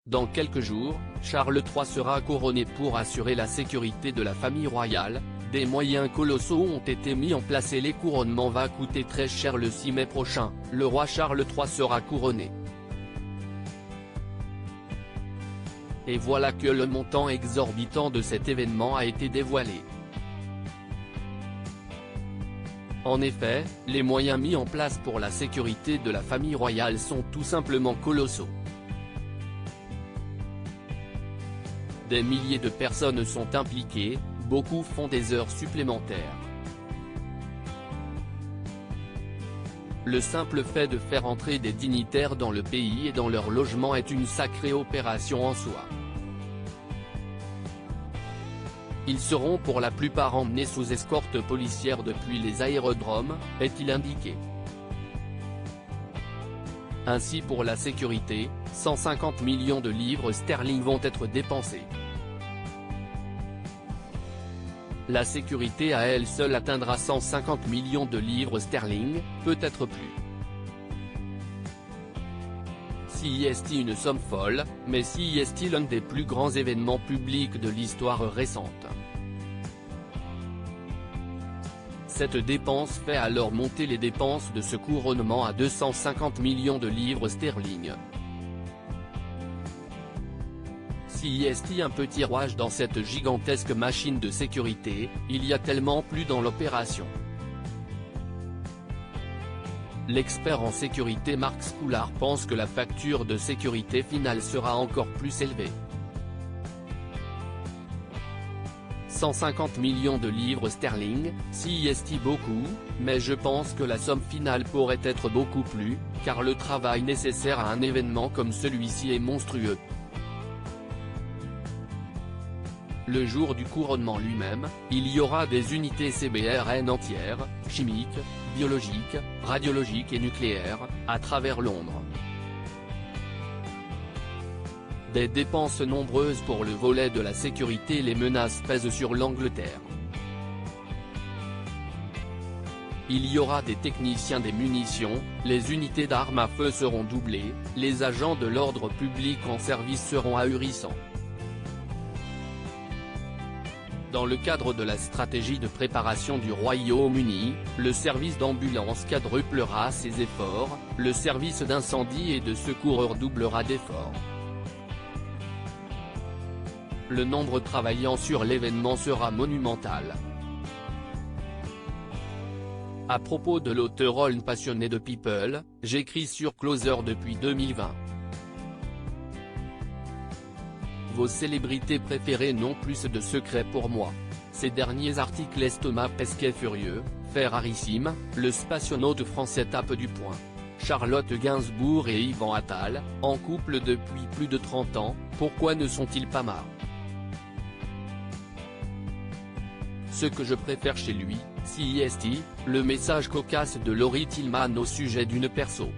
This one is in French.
Dans quelques jours, Charles III sera couronné pour assurer la sécurité de la famille royale. Des moyens colossaux ont été mis en place et les couronnements va coûter très cher. Le 6 mai prochain, le roi Charles III sera couronné. Et voilà que le montant exorbitant de cet événement a été dévoilé. En effet, les moyens mis en place pour la sécurité de la famille royale sont tout simplement colossaux. Des milliers de personnes sont impliquées, beaucoup font des heures supplémentaires. Le simple fait de faire entrer des dignitaires dans le pays et dans leur logement est une sacrée opération en soi. Ils seront pour la plupart emmenés sous escorte policière depuis les aérodromes, est-il indiqué. Ainsi pour la sécurité, 150 millions de livres sterling vont être dépensés. La sécurité à elle seule atteindra 150 millions de livres sterling, peut-être plus. Si est-il une somme folle, mais si est-il l'un des plus grands événements publics de l'histoire récente. Cette dépense fait alors monter les dépenses de ce couronnement à 250 millions de livres sterling. Si est-il un petit rouage dans cette gigantesque machine de sécurité, il y a tellement plus dans l'opération. L'expert en sécurité Marc Scoulard pense que la facture de sécurité finale sera encore plus élevée. 150 millions de livres sterling, si est beaucoup, mais je pense que la somme finale pourrait être beaucoup plus, car le travail nécessaire à un événement comme celui-ci est monstrueux. Le jour du couronnement lui-même, il y aura des unités CBRN entières, chimiques, biologiques, radiologiques et nucléaires, à travers Londres. Des dépenses nombreuses pour le volet de la sécurité. Les menaces pèsent sur l'Angleterre. Il y aura des techniciens des munitions, les unités d'armes à feu seront doublées, les agents de l'ordre public en service seront ahurissants. Dans le cadre de la stratégie de préparation du Royaume-Uni, le service d'ambulance quadruplera ses efforts, le service d'incendie et de secours redoublera d'efforts. Le nombre travaillant sur l'événement sera monumental. À propos de l'auteur Holm passionné de People, j'écris sur Closer depuis 2020. Vos célébrités préférées n'ont plus de secrets pour moi. Ces derniers articles laissent Thomas Pesquet furieux, Ferrarissime, le spationaute français tape du poing. Charlotte Gainsbourg et Yvan Attal, en couple depuis plus de 30 ans, pourquoi ne sont-ils pas marrants? Ce que je préfère chez lui, si est le message cocasse de Laurie Tillman au sujet d'une perso.